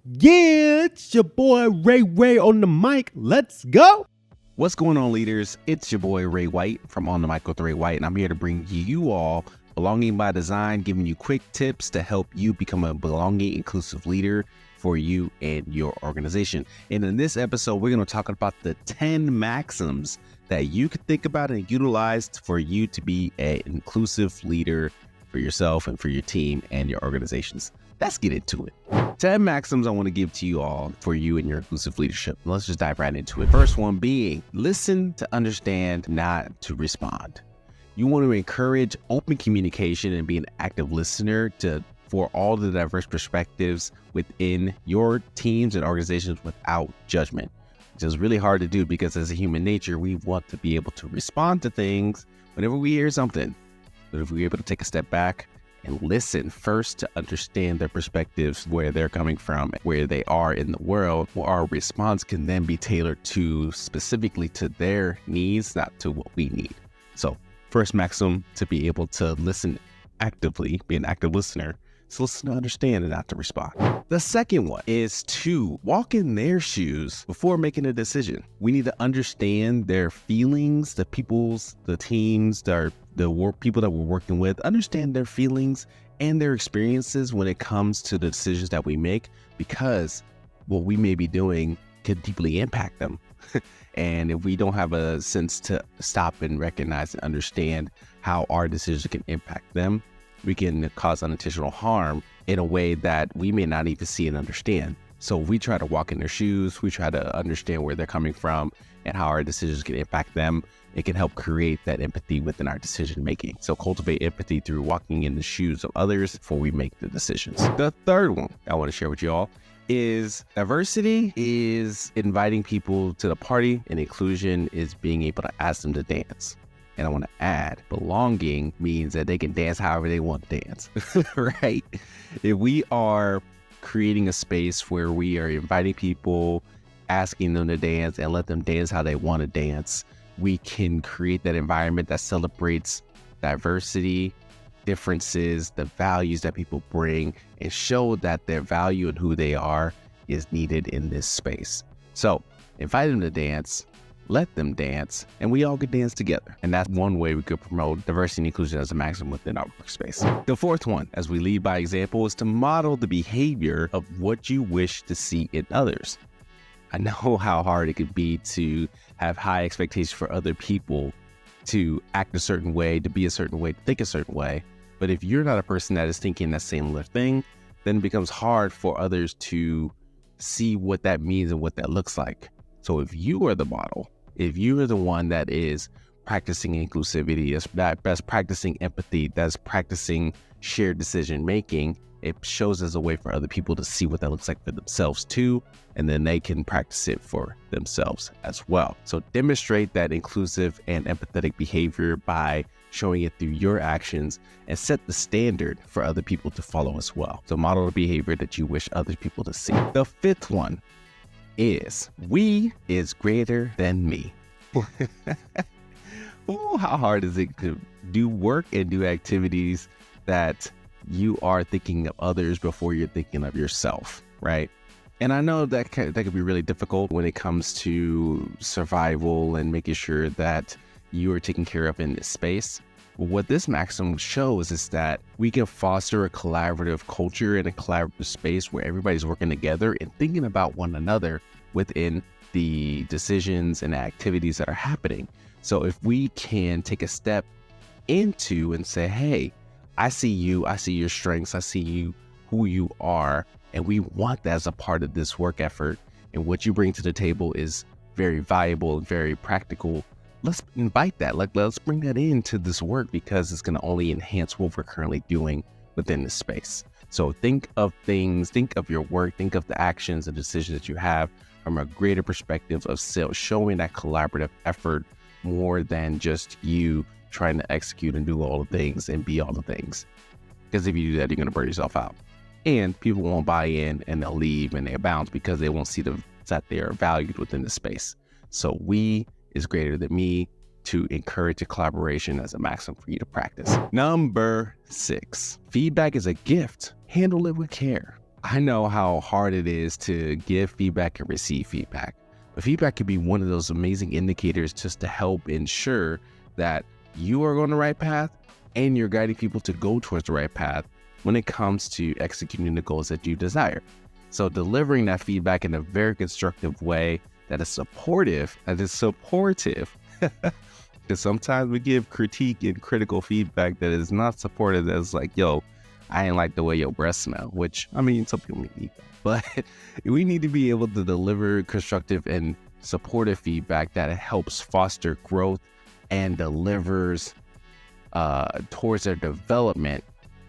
Yeah, it's your boy Ray on the mic. Let's go. What's going on, leaders? It's your boy Ray White from On the Mic with Ray White, and I'm here to bring you all Belonging by Design, giving you quick tips to help you become a belonging, inclusive leader for you and your organization. And in this episode, we're going to talk about the 10 maxims that you can think about and utilize for you to be an inclusive leader for yourself and for your team and your organizations. Let's get into it. 10 maxims I want to give to you all for you and your inclusive leadership. Let's just dive right into it. First one being, listen to understand, not to respond. You want to encourage open communication and be an active listener for all the diverse perspectives within your teams and organizations without judgment. Which is really hard to do because as a human nature, we want to be able to respond to things whenever we hear something. But if we're able to take a step back and listen first to understand their perspectives, where they're coming from, where they are in the world, our response can then be tailored to specifically to their needs, not to what we need. So first maxim, to be able to listen actively, be an active listener, is listen to understand and not to respond. The second one is to walk in their shoes before making a decision. We need to understand their feelings, the teams, the people that we're working with, understand their feelings and their experiences when it comes to the decisions that we make, because what we may be doing could deeply impact them. And if we don't have a sense to stop and recognize and understand how our decisions can impact them, we can cause unintentional harm in a way that we may not even see and understand. So we try to walk in their shoes, we try to understand where they're coming from and how our decisions can impact them. It can help create that empathy within our decision making. So cultivate empathy through walking in the shoes of others before we make the decisions. The third one I want to share with you all is diversity is inviting people to the party, and inclusion is being able to ask them to dance. And I want to add, belonging means that they can dance however they want to dance, right? If we are creating a space where we are inviting people, asking them to dance and let them dance how they want to dance, we can create that environment that celebrates diversity, differences, the values that people bring, and show that their value and who they are is needed in this space. So invite them to dance, let them dance, and we all could dance together. And that's one way we could promote diversity and inclusion as a maximum within our workspace. The fourth one, as we lead by example, is to model the behavior of what you wish to see in others. I know how hard it could be to have high expectations for other people to act a certain way, to be a certain way, to think a certain way. But if you're not a person that is thinking that similar thing, then it becomes hard for others to see what that means and what that looks like. So if you are the model, if you are the one that is practicing inclusivity, that's practicing empathy, that's practicing shared decision making, it shows as a way for other people to see what that looks like for themselves too, and then they can practice it for themselves as well. So demonstrate that inclusive and empathetic behavior by showing it through your actions and set the standard for other people to follow as well. So model the behavior that you wish other people to see. The fifth one is we is greater than me. Oh, how hard is it to do work and do activities that you are thinking of others before you're thinking of yourself, right? And I know that could be really difficult when it comes to survival and making sure that you are taken care of in this space. What this maxim shows is that we can foster a collaborative culture and a collaborative space where everybody's working together and thinking about one another within the decisions and activities that are happening. So if we can take a step into and say, hey, I see you, I see your strengths, I see you, who you are, and we want that as a part of this work effort, and what you bring to the table is very valuable and very practical. Let's invite that. Let's bring that into this work, because it's going to only enhance what we're currently doing within this space. So think of things, think of your work, think of the actions and decisions that you have from a greater perspective of sales, showing that collaborative effort more than just you trying to execute and do all the things and be all the things. Because if you do that, you're going to burn yourself out. And people won't buy in, and they'll leave and they'll bounce because they won't see that they are valued within the space. So we is greater than me, to encourage a collaboration as a maximum for you to practice. Number 6, feedback is a gift. Handle it with care. I know how hard it is to give feedback and receive feedback, but feedback can be one of those amazing indicators just to help ensure that you are on the right path and you're guiding people to go towards the right path when it comes to executing the goals that you desire. So delivering that feedback in a very constructive way that is supportive, because sometimes we give critique and critical feedback that is not supportive, that's like, yo, I ain't like the way your breath smell, which, I mean, some people may need that. But we need to be able to deliver constructive and supportive feedback that helps foster growth and delivers towards their development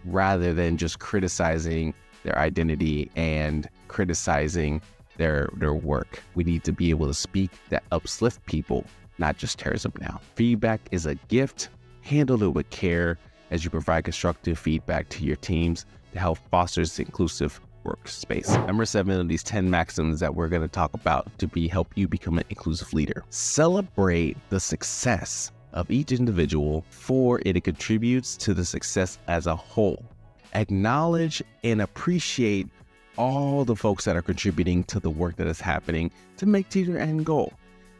rather than just criticizing their identity and criticizing their work. We need to be able to speak that uplifts people, not just tears them down. Feedback is a gift. Handle it with care as you provide constructive feedback to your teams to help foster this inclusive workspace. Number 7 of these 10 maxims that we're going to talk about to help you become an inclusive leader. Celebrate the success of each individual, for it contributes to the success as a whole. Acknowledge and appreciate all the folks that are contributing to the work that is happening to make to your end goal.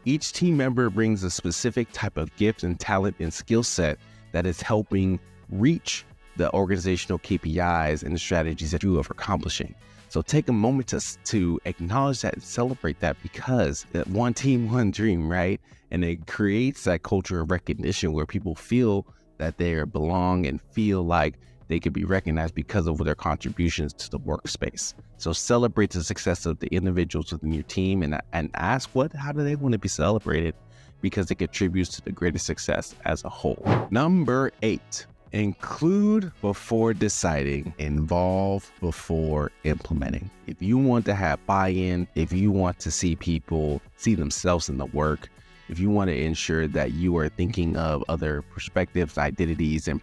Each team member brings a specific type of gift and talent and skill set that is helping reach the organizational KPIs and the strategies that you are accomplishing. So take a moment to acknowledge that and celebrate that, because that one team, one dream, right? And it creates that culture of recognition where people feel that they belong and feel like they could be recognized because of their contributions to the workspace. So celebrate the success of the individuals within your team and ask how do they want to be celebrated, because it contributes to the greatest success as a whole. Number 8, include before deciding, involve before implementing. If you want to have buy-in, if you want to see people see themselves in the work, if you want to ensure that you are thinking of other perspectives, identities, and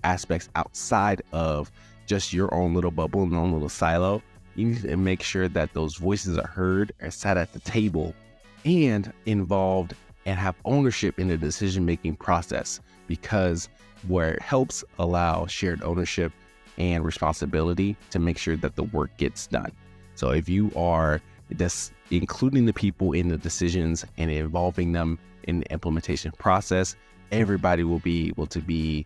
aspects outside of just your own little bubble and your own little silo, you need to make sure that those voices are heard, are sat at the table, and involved and have ownership in the decision-making process, because where it helps allow shared ownership and responsibility to make sure that the work gets done. So if you are just including the people in the decisions and involving them in the implementation process, everybody will be able to be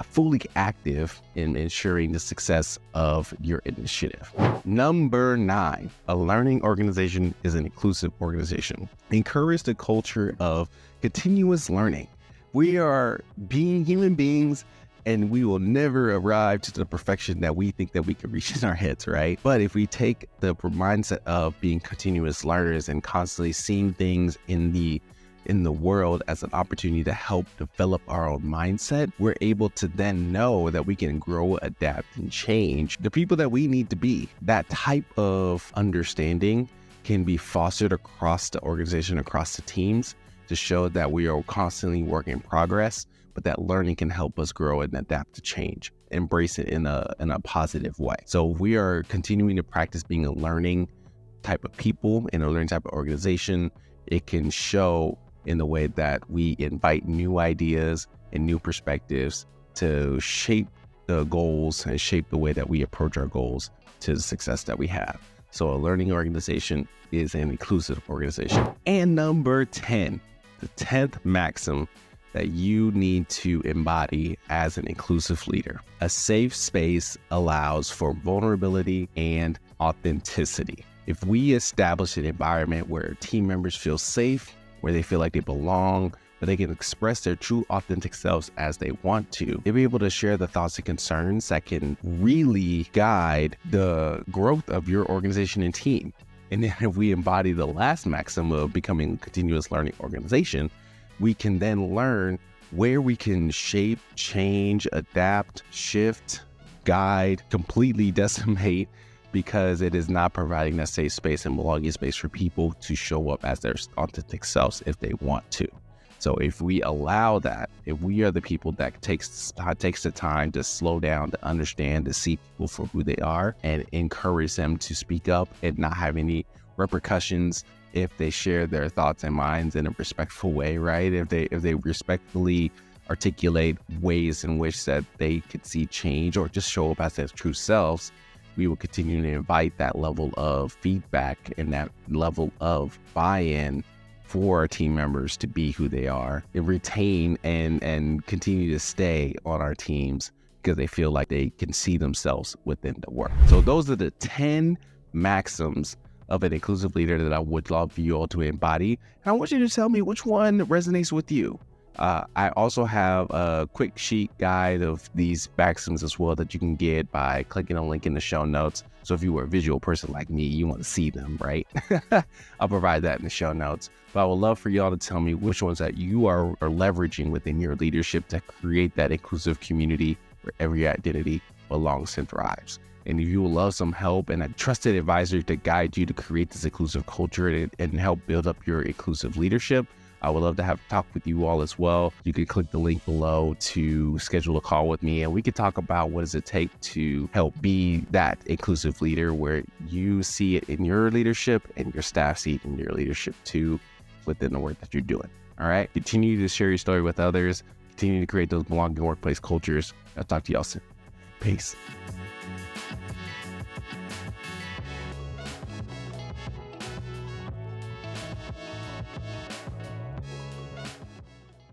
fully active in ensuring the success of your initiative. Number 9, a learning organization is an inclusive organization. Encourage the culture of continuous learning. We are being human beings, and we will never arrive to the perfection that we think that we can reach in our heads, right? But if we take the mindset of being continuous learners and constantly seeing things in the world as an opportunity to help develop our own mindset, we're able to then know that we can grow, adapt, and change the people that we need to be. That type of understanding can be fostered across the organization, across the teams, to show that we are constantly work in progress, but that learning can help us grow and adapt to change, embrace it in a positive way. So we are continuing to practice being a learning type of people in a learning type of organization. It can show in the way that we invite new ideas and new perspectives to shape the goals and shape the way that we approach our goals to the success that we have. So a learning organization is an inclusive organization. And number 10, the 10th maxim that you need to embody as an inclusive leader. A safe space allows for vulnerability and authenticity. If we establish an environment where team members feel safe, where they feel like they belong, where they can express their true authentic selves as they want to, they'll be able to share the thoughts and concerns that can really guide the growth of your organization and team. And then if we embody the last maxim of becoming a continuous learning organization, we can then learn where we can shape, change, adapt, shift, guide, completely decimate, because it is not providing that safe space and belonging space for people to show up as their authentic selves if they want to. So if we allow that, if we are the people that takes the time to slow down, to understand, to see people for who they are, and encourage them to speak up and not have any repercussions if they share their thoughts and minds in a respectful way, right? If they respectfully articulate ways in which that they could see change or just show up as their true selves, we will continue to invite that level of feedback and that level of buy-in for our team members to be who they are and retain and continue to stay on our teams because they feel like they can see themselves within the work. So those are the 10 maxims of an inclusive leader that I would love for you all to embody. And I want you to tell me which one resonates with you. I also have a quick sheet guide of these maxims as well that you can get by clicking on a link in the show notes. So if you were a visual person like me, you want to see them, right? I'll provide that in the show notes. But I would love for y'all to tell me which ones that you are leveraging within your leadership to create that inclusive community where every identity belongs and thrives. And if you would love some help and a trusted advisor to guide you to create this inclusive culture and help build up your inclusive leadership, I would love to have a talk with you all as well. You can click the link below to schedule a call with me, and we can talk about what does it take to help be that inclusive leader where you see it in your leadership and your staff see it in your leadership too within the work that you're doing. All right. Continue to share your story with others. Continue to create those belonging workplace cultures. I'll talk to y'all soon. Peace.